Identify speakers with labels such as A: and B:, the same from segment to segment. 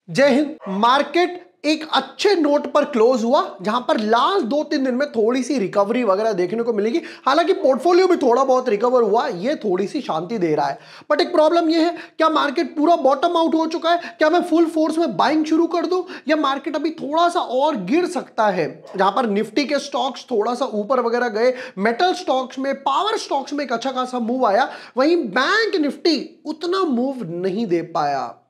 A: जय हिंद। मार्केट एक अच्छे नोट पर क्लोज हुआ, जहां पर लास्ट 2-3 दिन में थोड़ी सी रिकवरी वगैरह देखने को मिलेगी। हालांकि पोर्टफोलियो भी थोड़ा बहुत रिकवर हुआ, ये थोड़ी सी शांति दे रहा है। बट एक प्रॉब्लम ये है, क्या मार्केट पूरा बॉटम आउट हो चुका है? क्या मैं फुल फोर्स में बाइंग शुरू कर दूं, या मार्केट अभी थोड़ा सा और गिर सकता है? जहां पर निफ्टी के स्टॉक्स थोड़ा सा ऊपर वगैरह गए, मेटल स्टॉक्स में, पावर स्टॉक्स में एक अच्छा खासा मूव आया, वहीं बैंक निफ्टी उतना मूव नहीं दे पाया।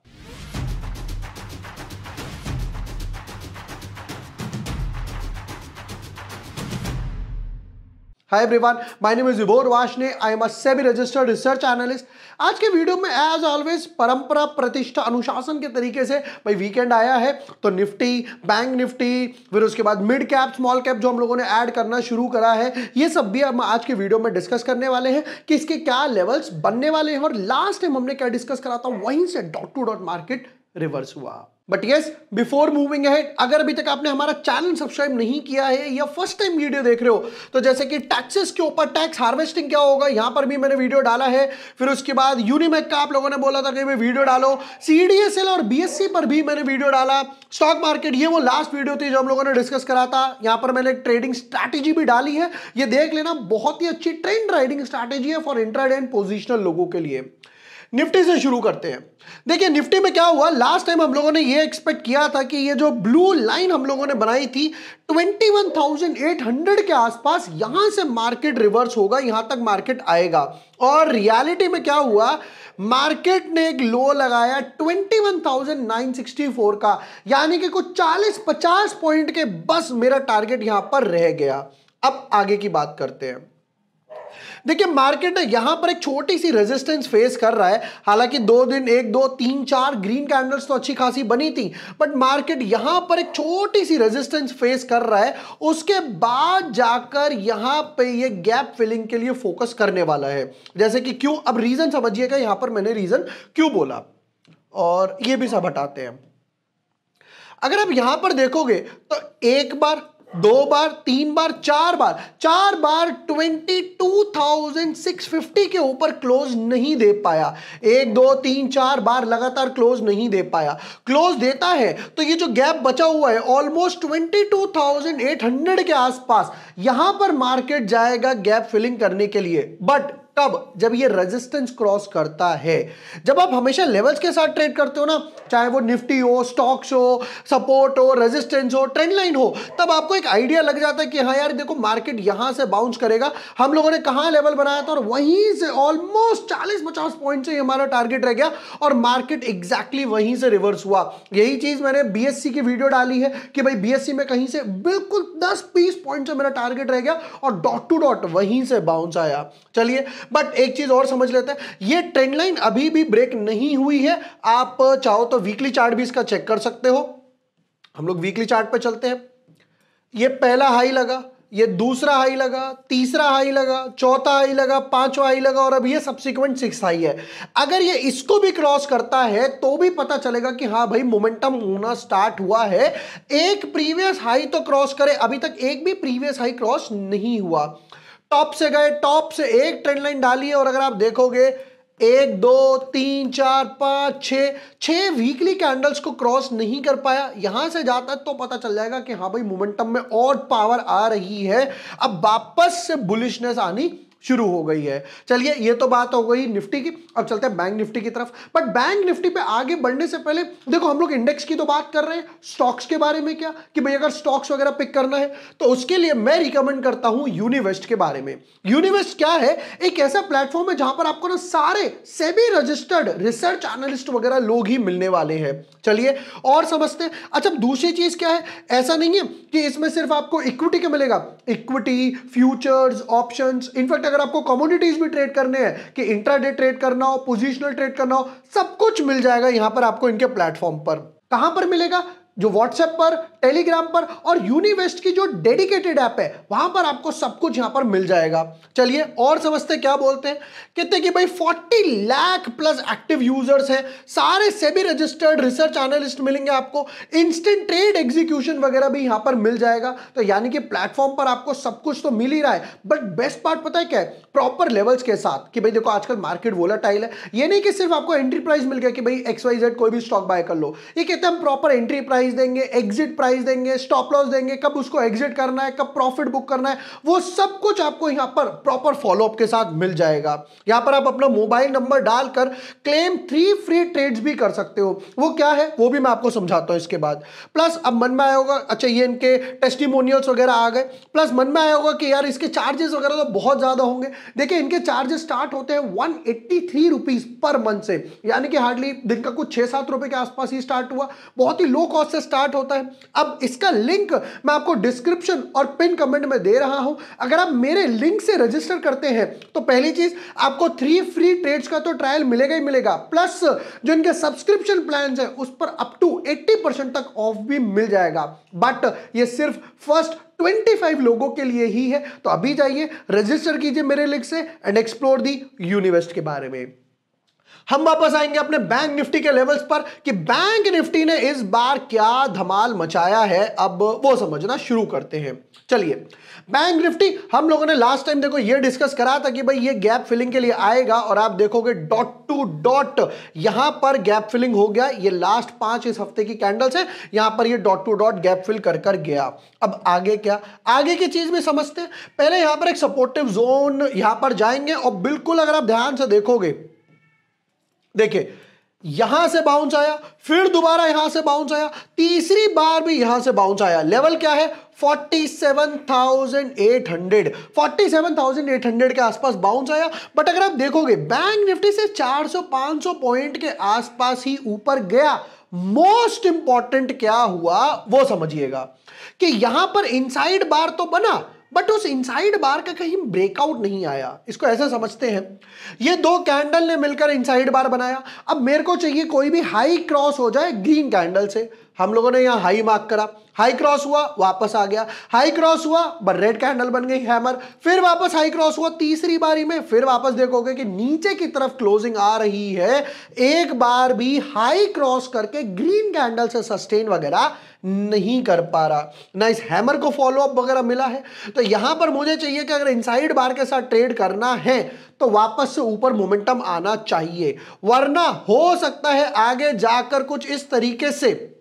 A: Hi everyone, my name is Vibhor Washne. I am a SEBI registered research analyst. आज के वीडियो में एज ऑलवेज परंपरा, प्रतिष्ठा, अनुशासन के तरीके से भाई वीकेंड आया है तो निफ्टी, बैंक निफ्टी, फिर उसके बाद मिड कैप, स्मॉल कैप जो हम लोगों ने ऐड करना शुरू करा है, ये सब भी हम आज के वीडियो में डिस्कस करने वाले हैं कि इसके क्या लेवल्स बनने वाले हैं। और लास्ट टाइम हमने क्या डिस्कस करा था, वहीं से dot to dot market reverse हुआ। But yes, before moving ahead, अगर अभी तक आपने हमारा चैनल सब्सक्राइब नहीं किया है या फर्स्ट टाइम वीडियो देख रहे हो, तो जैसे कि टैक्सेस के ऊपर टैक्स हार्वेस्टिंग क्या होगा, यहां पर भी मैंने वीडियो डाला है। फिर उसके बाद यूनिमेक का आप लोगों ने बोला था कि भाई वीडियो डालो, सीडीएसएल और बीएससी पर भी मैंने वीडियो डाला। स्टॉक मार्केट, ये वो लास्ट वीडियो थी जो हम लोगों ने डिस्कस करा था। यहां पर मैंने ट्रेडिंग स्ट्रैटेजी भी डाली है, ये देख लेना, बहुत ही अच्छी ट्रेंड राइडिंग स्ट्रैटेजी है फॉर इंट्राडे एंड पोजिशनल लोगों के लिए। निफ्टी से शुरू करते हैं। देखिए निफ्टी में क्या हुआ, लास्ट टाइम हम लोगों ने ये एक्सपेक्ट किया था कि ये जो ब्लू लाइन हम लोगों ने बनाई थी 21,800 के आसपास, यहां से मार्केट रिवर्स होगा, यहां तक मार्केट आएगा। और रियलिटी में क्या हुआ, मार्केट ने एक लो लगाया 21,964 का, यानी कि कुछ 40-50 पॉइंट के बस मेरा टारगेट यहां पर रह गया। अब आगे की बात करते हैं। देखिए मार्केट यहां पर एक छोटी सी रेजिस्टेंस फेस कर रहा है। हालांकि 2 दिन 1 2 3 4 ग्रीन कैंडल्स तो अच्छी खासी बनी थी, बट मार्केट यहां पर एक छोटी सी रेजिस्टेंस फेस कर रहा है। उसके बाद जाकर यहां पे ये गैप फिलिंग के लिए फोकस करने वाला है। जैसे कि क्यों, अब रीजन समझिएगा, यहां पर मैंने रीजन क्यों बोला, और ये भी सब हटाते हैं। अगर आप यहां पर देखोगे तो एक बार, 2 बार, 3 बार, 4 बार, 22,650 के ऊपर क्लोज नहीं दे पाया। 1 2 3 4 बार लगातार क्लोज नहीं दे पाया। क्लोज देता है तो ये जो गैप बचा हुआ है ऑलमोस्ट 22,800 के आसपास, यहां पर मार्केट जाएगा गैप फिलिंग करने के लिए। बट कब? जब ये रेजिस्टेंस क्रॉस करता है। जब आप हमेशा लेवल्स के साथ ट्रेड करते हो ना, चाहे वो निफ्टी हो, स्टॉक्स हो, सपोर्ट हो, रेजिस्टेंस हो, ट्रेंड लाइन हो, तब आपको एक आइडिया लग जाता है कि हाँ यार देखो मार्केट यहां से बाउंस करेगा। हम लोगों ने कहां लेवल बनाया था और वहीं से ऑलमोस्ट 40-50 पॉइंट से हमारा टारगेट रह गया और मार्केट एग्जैक्टली वहीं से रिवर्स हुआ। यही चीज मैंने बीएससी की वीडियो डाली है कि भाई बीएससी में कहीं से बिल्कुल 10-20 पॉइंट से मेरा टारगेट रह गया और डॉट टू डॉट वहीं से बाउंस आया। चलिए, बट एक चीज और समझ लेते हैं, ये ट्रेंड लाइन अभी भी ब्रेक नहीं हुई है। आप चाहो तो वीकली चार्ट भी इसका चेक कर सकते हो। हम लोग वीकली चार्ट पे चलते हैं। ये पहला हाई लगा, ये दूसरा हाई लगा, तीसरा हाई लगा, चौथा हाई लगा, पांचवा हाई लगा, और अब ये सब्सिक्वेंट 6 हाई है। अगर ये इसको भी क्रॉस करता है तो भी पता चलेगा कि हाँ भाई मोमेंटम होना स्टार्ट हुआ है। एक प्रीवियस हाई तो क्रॉस करे, अभी तक एक भी प्रीवियस हाई क्रॉस नहीं हुआ। टॉप से गए, टॉप से एक ट्रेंड लाइन डाली है, और अगर आप देखोगे 1 2 3 4 5 6 वीकली कैंडल्स को क्रॉस नहीं कर पाया। यहां से जाता है तो पता चल जाएगा कि हाँ भाई मोमेंटम में और पावर आ रही है, अब वापस से बुलिशनेस आनी शुरू हो गई है। चलिए, ये तो बात हो गई निफ्टी की। अब चलते हैं बैंक निफ्टी की तरफ। बट बैंक निफ्टी पे आगे बढ़ने से पहले देखो, हम लोग इंडेक्स की तो बात कर रहे हैं, स्टॉक्स के बारे में क्या, कि भाई अगर स्टॉक्स वगैरह पिक करना है तो उसके लिए मैं रिकमेंड करता हूं यूनिवेस्ट के बारे में। यूनिवेस्ट क्या है? एक ऐसा प्लेटफॉर्म है जहां पर आपको ना सारे सेबी रजिस्टर्ड रिसर्च एनालिस्ट वगैरह लोग ही मिलने वाले हैं। चलिए और समझते हैं। अच्छा, दूसरी चीज क्या है, ऐसा नहीं है कि इसमें सिर्फ आपको इक्विटी का मिलेगा, इक्विटी, फ्यूचर्स, ऑप्शंस, इनफैक्ट अगर आपको कमोडिटीज भी ट्रेड करने हैं, कि इंट्राडे ट्रेड करना हो, पोजिशनल ट्रेड करना हो, सब कुछ मिल जाएगा यहां पर आपको इनके प्लेटफॉर्म पर। कहां पर मिलेगा? जो व्हाट्सएप पर, टेलीग्राम पर और यूनिवेस्ट की जो डेडिकेटेड ऐप है वहां पर आपको सब कुछ यहां पर मिल जाएगा। चलिए और समझते क्या बोलते हैं। कहते हैं कि भाई 40 लाख प्लस एक्टिव यूजर्स हैं, सारे सेबी रजिस्टर्ड रिसर्च एनालिस्ट मिलेंगे आपको, इंस्टेंट ट्रेड एग्जीक्यूशन वगैरह भी यहां पर मिल जाएगा। तो यानी कि प्लेटफॉर्म पर आपको सब कुछ तो मिल ही रहा है, बट बेस्ट पार्ट पता है क्या है, प्रॉपर लेवल्स के साथ कि भाई देखो आजकल मार्केट वोलेटाइल है। ये नहीं कि सिर्फ आपको एंट्री प्राइस मिल गया कि भाई XYZ कोई भी स्टॉक बाय कर लो। ये कहते हैं हम प्रॉपर एंट्री प्राइस देंगे, एग्जिट प्राइस देंगे, स्टॉप लॉस देंगे, कब उसको एग्जिट करना है, कब प्रॉफिट बुक करना है, वो सब कुछ आपको यहां पर प्रॉपर फॉलोअप के साथ मिल जाएगा। यहां पर आप अपना मोबाइल नंबर डालकर क्लेम 3 फ्री ट्रेड्स भी कर सकते हो। वो क्या है वो भी मैं आपको समझाता हूं इसके बाद। प्लस अब मन में आया होगा अच्छा ये इनके टेस्टिमोनियल्स वगैरह आ गए, प्लस मन में आया होगा कि यार इसके चार्जेस वगैरह तो बहुत ज्यादा होंगे। देखिए इनके चार्जेस स्टार्ट होते हैं 183 रुपीज पर मंथ से, यानी कि हार्डली दिन का कुछ 6-7 रुपए के आसपास ही स्टार्ट हुआ, बहुत ही लो कॉस्ट से स्टार्ट होता है। अब इसका लिंक मैं आपको डिस्क्रिप्शन और पिन कमेंट में दे रहा हूं। अगर आप मेरे लिंक से रजिस्टर करते हैं तो पहली चीज आपको 3 फ्री ट्रेड्स का तो ट्रायल मिलेगा ही मिलेगा, प्लस जो इनके सब्सक्रिप्शन प्लान है उस पर अप टू 80% तक ऑफ भी मिल जाएगा। बट ये सिर्फ फर्स्ट 25 लोगों के लिए ही है। तो अभी जाइए रजिस्टर कीजिए मेरे लिंक से एंड एक्सप्लोर दी यूनिवेस्ट के बारे में। हम वापस आएंगे अपने बैंक निफ्टी के लेवल्स पर कि बैंक निफ्टी ने इस बार क्या धमाल मचाया है, अब वो समझना शुरू करते हैं। चलिए बैंक निफ्टी हम लोगों ने लास्ट टाइम देखो ये डिस्कस करा था कि भाई ये गैप फिलिंग के लिए आएगा और आप देखोगे डॉट टू डॉट यहां पर गैप फिलिंग हो गया। ये लास्ट 5 इस हफ्ते की कैंडल्स है, यहां पर ये dot to dot gap fill कर कर गया। अब आगे क्या, आगे की चीज भी समझते हैं। पहले यहां पर एक सपोर्टिव जोन यहां पर जाएंगे और बिल्कुल अगर आप ध्यान से देखोगे, देखिए यहां से बाउंस आया, फिर दोबारा यहां से बाउंस आया, तीसरी बार भी यहां से बाउंस आया। लेवल क्या है 47,800 के आसपास बाउंस आया। बट अगर आप देखोगे बैंक निफ्टी से 400-500 पॉइंट के आसपास ही ऊपर गया। मोस्ट इंपॉर्टेंट क्या हुआ वो समझिएगा कि यहां पर इनसाइड बार तो बना, बट उस इनसाइड बार का कहीं ब्रेकआउट नहीं आया। इसको ऐसा समझते हैं ये दो कैंडल ने मिलकर इनसाइड बार बनाया। अब मेरे को चाहिए कोई भी हाई क्रॉस हो जाए ग्रीन कैंडल से। हम लोगों ने यहां हाई मार्क करा, हाई क्रॉस हुआ वापस आ गया, हाई क्रॉस हुआ पर रेड कैंडल बन गई हैमर, फिर वापस हाई क्रॉस हुआ तीसरी बारी में, फिर वापस देखोगे कि नीचे की तरफ क्लोजिंग आ रही है। एक बार भी हाई क्रॉस करके ग्रीन कैंडल से सस्टेन वगैरह नहीं कर पा रहा, ना इस हैमर को फॉलो अप वगैरह मिला है। तो यहां पर मुझे चाहिए कि अगर इनसाइड बार के साथ ट्रेड करना है तो वापस से ऊपर मोमेंटम आना चाहिए, वरना हो सकता है आगे जाकर कुछ इस तरीके से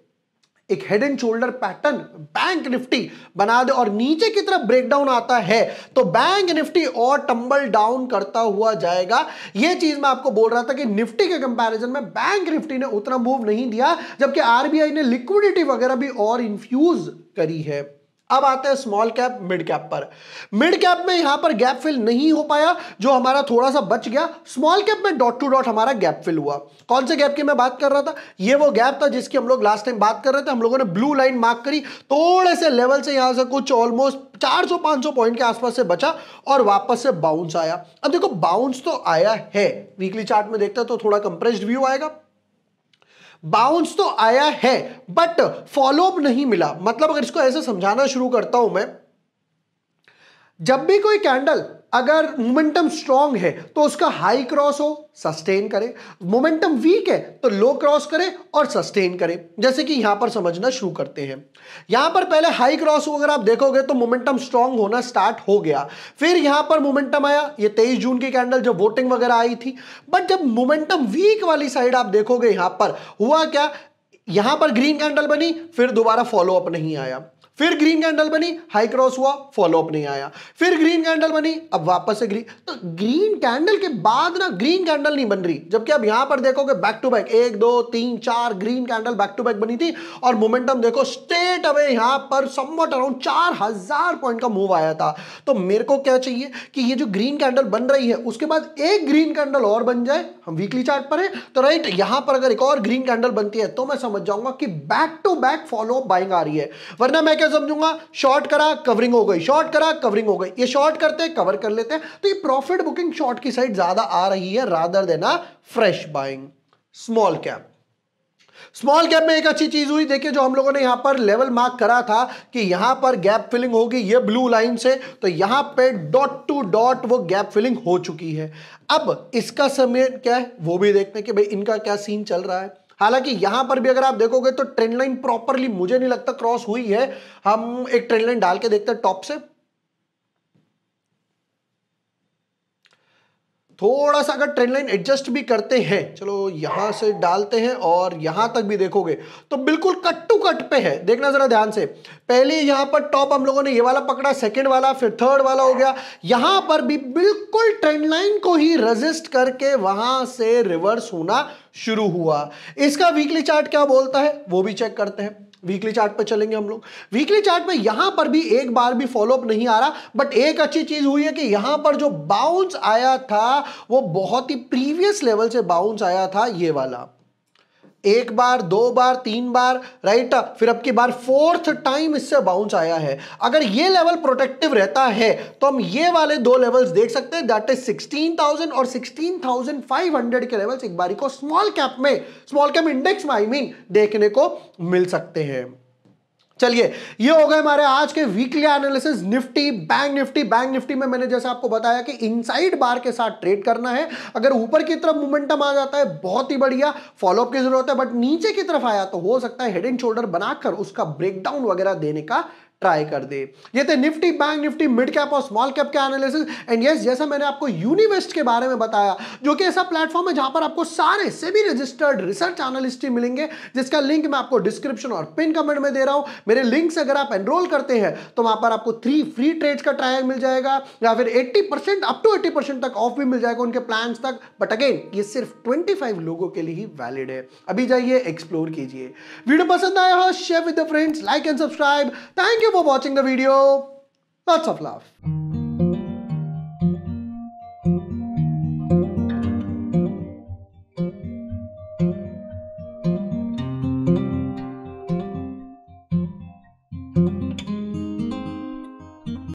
A: एक head and shoulder pattern bank Nifty बना दे और नीचे की तरफ ब्रेकडाउन आता है तो बैंक निफ्टी और टंबल डाउन करता हुआ जाएगा। यह चीज मैं आपको बोल रहा था कि निफ्टी के कंपैरिजन में बैंक निफ्टी ने उतना मूव नहीं दिया, जबकि आरबीआई ने लिक्विडिटी वगैरह भी और इंफ्यूज करी है। अब आते हैं स्मॉल कैप मिड कैप पर। मिड कैप में यहां पर गैप फिल नहीं हो पाया, जो हमारा थोड़ा सा बच गया। स्मॉल कैप में डॉट टू डॉट हमारा गैप फिल हुआ। कौन से गैप की मैं बात कर रहा था, ये वो गैप था जिसकी हम लोग लास्ट टाइम बात कर रहे थे। हम लोगों ने ब्लू लाइन मार्क करी, थोड़े से लेवल से यहां से कुछ ऑलमोस्ट 400-500 पॉइंट के आसपास से बचा और वापस से बाउंस आया। अब देखो बाउंस तो आया है, वीकली चार्ट में देखते हैं तो थोड़ा कंप्रेस्ड व्यू आएगा। बाउंस तो आया है बट फॉलोअप नहीं मिला। मतलब अगर इसको ऐसे समझाना शुरू करता हूं मैं, जब भी कोई कैंडल अगर मोमेंटम स्ट्रांग है तो उसका हाई क्रॉस हो सस्टेन करे, मोमेंटम वीक है तो लो क्रॉस करे और सस्टेन करे। जैसे कि यहां पर समझना शुरू करते हैं, यहां पर पहले हाई क्रॉस हो, अगर आप देखोगे तो मोमेंटम स्ट्रांग होना स्टार्ट हो गया। फिर यहां पर मोमेंटम आया, ये 23 जून की कैंडल जब वोटिंग वगैरह आई थी। बट जब मोमेंटम वीक वाली साइड आप देखोगे यहां पर हुआ क्या, यहां पर ग्रीन कैंडल बनी, फिर दोबारा फॉलोअप नहीं आया, फिर ग्रीन कैंडल बनी, हाई क्रॉस हुआ, फॉलोअप नहीं आया, फिर ग्रीन कैंडल बनी, अब वापस से ग्रीन। तो ग्रीन कैंडल के बाद ना ग्रीन कैंडल नहीं बन रही, जबकि अब यहां पर देखोगे back to back 1 2 3 4 green candle back to back बनी थी और मोमेंटम देखो स्ट्रेट अवे यहां पर समवट अराउंड 4000 पॉइंट का मूव आया था। तो मेरे को क्या चाहिए कि ये जो ग्रीन कैंडल बन रही है उसके बाद एक ग्रीन कैंडल और बन जाए। हम वीकली चार्ट पर है तो राइट, यहां पर अगर एक और ग्रीन कैंडल बनती है तो मैं समझ जाऊंगा कि back to back follow up buying आ रही है। वरना मैं समझूंगा शॉर्ट करा कवरिंग हो गई, शॉर्ट करा कवरिंग हो गई, ये शॉर्ट करते हैं कवर कर लेते हैं, तो ये प्रॉफिट बुकिंग शॉर्ट की साइड ज्यादा आ रही है rather than fresh buying. Small cap small cap में एक अच्छी चीज हुई, देखिए जो हम लोगों ने यहां पर लेवल मार्क करा था कि यहां पर गैप फिलिंग होगी ये ब्लू लाइन से, तो यहां पे डॉट टू डॉट वो गैप फिलिंग हो चुकी है। अब इसका समय क्या है वो भी देखते हैं कि भाई इनका क्या सीन चल रहा है। हालांकि यहां पर भी अगर आप देखोगे तो ट्रेंड लाइन प्रॉपरली मुझे नहीं लगता क्रॉस हुई है। हम एक ट्रेंड लाइन डाल के देखते हैं टॉप से, थोड़ा सा अगर ट्रेंड लाइन एडजस्ट भी करते हैं, चलो यहां से डालते हैं और यहां तक भी देखोगे तो बिल्कुल कट टू कट पे है। देखना जरा ध्यान से, पहले यहां पर टॉप हम लोगों ने ये वाला पकड़ा, सेकंड वाला, फिर थर्ड वाला हो गया, यहां पर भी बिल्कुल ट्रेंड लाइन को ही रेजिस्ट करके वहां से रिवर्स होना शुरू हुआ। इसका वीकली चार्ट क्या बोलता है वो भी चेक करते हैं। वीकली चार्ट पे चलेंगे हम लोग। वीकली चार्ट पे यहां पर भी एक बार भी फॉलोअप नहीं आ रहा, बट एक अच्छी चीज हुई है कि यहां पर जो बाउंस आया था वो बहुत ही प्रीवियस लेवल से बाउंस आया था, ये वाला एक बार, दो बार, तीन बार, राइट, फिर अब की बार फोर्थ टाइम इससे बाउंस आया है। अगर ये लेवल प्रोटेक्टिव रहता है तो हम ये वाले दो लेवल्स देख सकते हैं, दैट इज 16,000 और 16,500 के लेवल्स एक बारी को स्मॉल कैप में, स्मॉल कैप इंडेक्स में आई मीन देखने को मिल सकते हैं। चलिए ये हो गए हमारे आज के weekly analysis Nifty bank Nifty. Bank Nifty में मैंने जैसे आपको बताया कि इनसाइड बार के साथ ट्रेड करना है। अगर ऊपर की तरफ मोमेंटम आ जाता है बहुत ही बढ़िया, फॉलोअप की जरूरत है, बट नीचे की तरफ आया तो हो सकता है हेड एंड शोल्डर बनाकर उसका ब्रेकडाउन वगैरह देने का ट्राई कर दे। ये थे Nifty bank Nifty mid cap और स्मॉल कैप के एनालिसिस। एंड यस, जैसा मैंने आपको यूनिवेस्ट के बारे में बताया, जो कि ऐसा प्लेटफॉर्म है जहां पर आपको सारे सेबी रजिस्टर्ड रिसर्च एनालिस्ट ही मिलेंगे, जिसका लिंक मैं आपको डिस्क्रिप्शन और पिन कमेंट में दे रहा हूं। मेरे लिंक से अगर आप एनरोल करते हैं तो वहां पर आपको 3 फ्री ट्रेड्स का ट्रायल मिल जाएगा, या फिर 80% अप टू 80% तक ऑफ भी मिल जाएगा उनके प्लान्स तक। बट अगेन ये सिर्फ 25 लोगों के लिए ही वैलिड है। अभी जाइए एक्सप्लोर कीजिए। वीडियो पसंद आया हो share with the friends, like and subscribe. Thank you for watching the video. Lots of love.